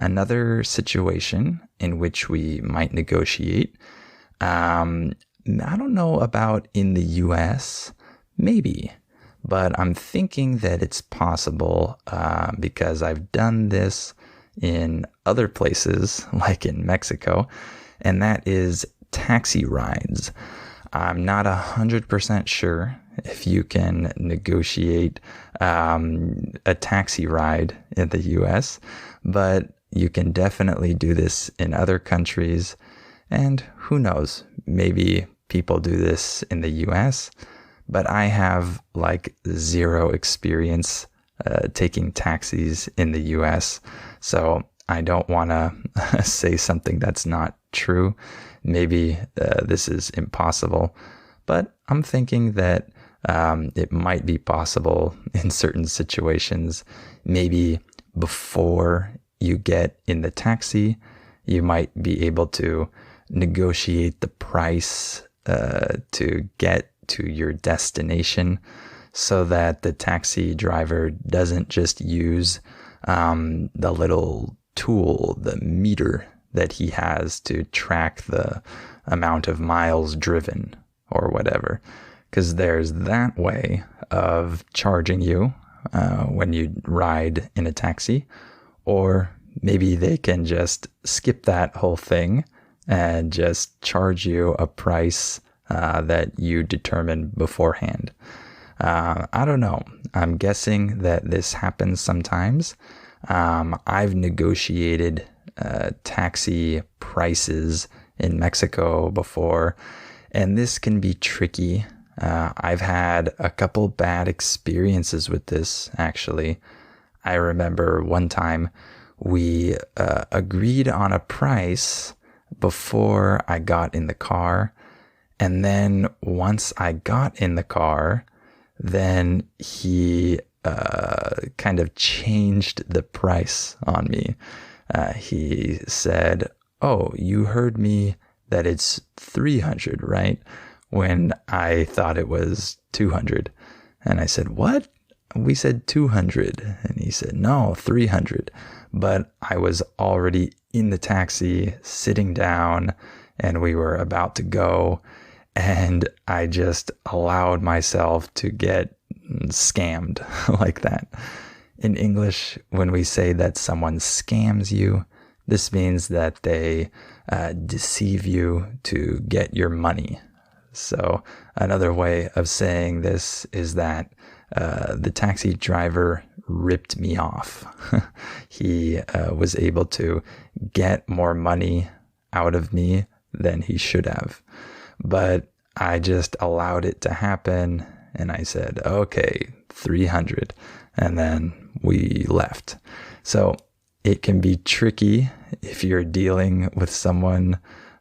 another situation in which we might negotiate. I don't know about in the US, maybe, but I'm thinking that it's possible because I've done this in other places, like in Mexico, and that is taxi rides. I'm not 100% sure if you can negotiate a taxi ride in the US, but you can definitely do this in other countries. And who knows, maybe people do this in the US, but I have like zero experience taking taxis in the US. So I don't want to say something that's not true. Maybe this is impossible, but I'm thinking that it might be possible in certain situations. Maybe before you get in the taxi, you might be able to negotiate the price to get to your destination so that the taxi driver doesn't just use the little tool, the meter that he has to track the amount of miles driven or whatever. Because there's that way of charging you when you ride in a taxi, or maybe they can just skip that whole thing and just charge you a price that you determine beforehand. I don't know. I'm guessing that this happens sometimes. I've negotiated taxi prices in Mexico before, and this can be tricky. I've had a couple bad experiences with this, actually. I remember one time we agreed on a price before I got in the car. And then once I got in the car, then he kind of changed the price on me. He said, "Oh, you heard me that it's 300, right?" When I thought it was 200. And I said, "What? We said 200. And he said, "No, 300. But I was already in the taxi, sitting down, and we were about to go. And I just allowed myself to get scammed like that." In English, when we say that someone scams you, this means that they deceive you to get your money. So another way of saying this is that the taxi driver ripped me off. He was able to get more money out of me than he should have. But I just allowed it to happen, and I said, "Okay, 300. And then we left. So it can be tricky if you're dealing with someone,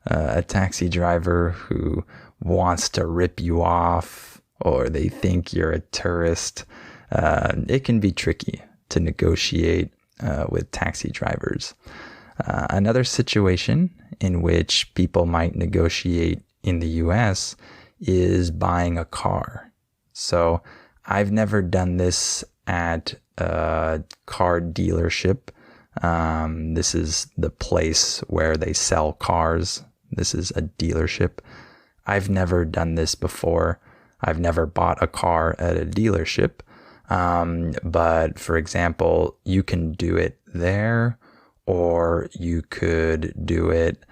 a taxi driver who wants to rip you off, or they think you're a tourist. It can be tricky to negotiate with taxi drivers. Another situation in which people might negotiate in the US is buying a car. So I've never done this at a car dealership. This is the place where they sell cars. This is a dealership. I've never done this before. I've never bought a car at a dealership. But for example, you can do it there, or you could do it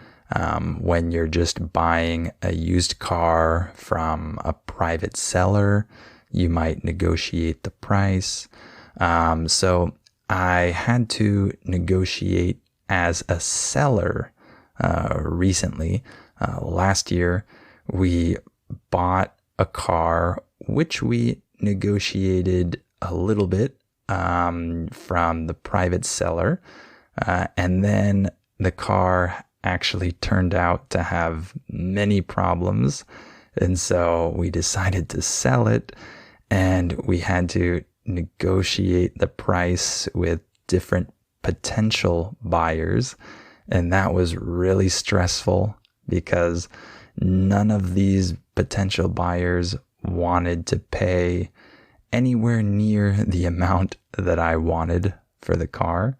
when you're just buying a used car from a private seller. You might negotiate the price. So I had to negotiate as a seller recently. Last year, we bought a car, which we negotiated a little bit from the private seller. And then the car actually turned out to have many problems. And so we decided to sell it, and we had to negotiate the price with different potential buyers. And that was really stressful because none of these potential buyers wanted to pay anywhere near the amount that I wanted for the car.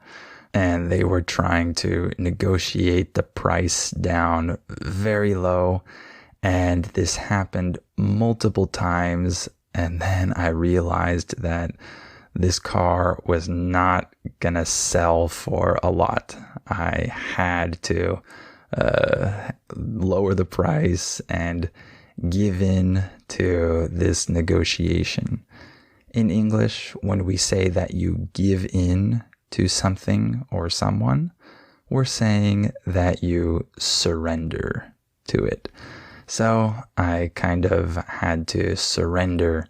and they were trying to negotiate the price down very low. And this happened multiple times. And then I realized that this car was not going to sell for a lot. I had to lower the price and give in to this negotiation. In English, when we say that you give in to something or someone, we're saying that you surrender to it. So I kind of had to surrender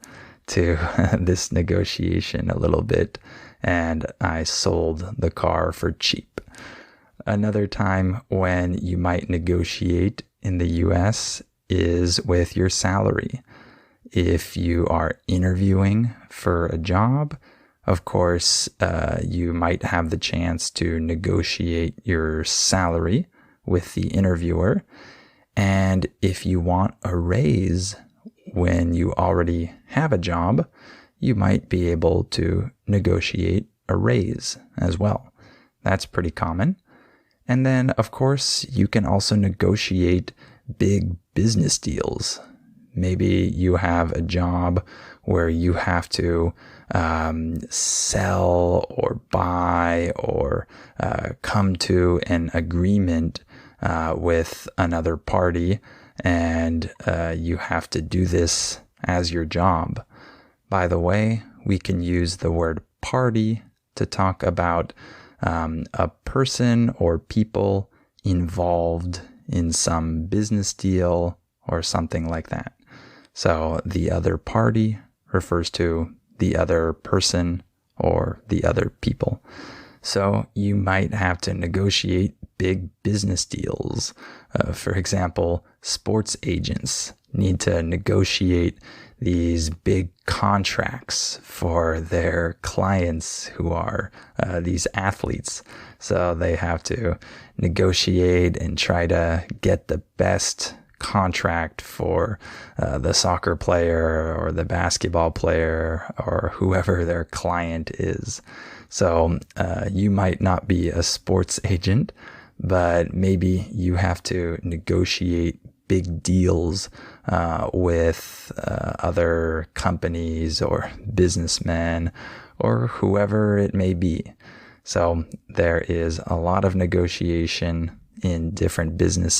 to this negotiation a little bit, and I sold the car for cheap. Another time when you might negotiate in the US is with your salary. If you are interviewing for a job, of course, you might have the chance to negotiate your salary with the interviewer. And if you want a raise when you already have a job, you might be able to negotiate a raise as well. That's pretty common. And then, of course, you can also negotiate big business deals. Maybe you have a job where you have to sell or buy or come to an agreement with another party, and you have to do this as your job. By the way, we can use the word party to talk about a person or people involved in some business deal or something like that. So the other party refers to the other person or the other people. So you might have to negotiate big business deals. For example, sports agents need to negotiate these big contracts for their clients who are these athletes. So they have to negotiate and try to get the best contract for the soccer player or the basketball player or whoever their client is. So you might not be a sports agent, but maybe you have to negotiate big deals with other companies or businessmen or whoever it may be. So there is a lot of negotiation in different businesses.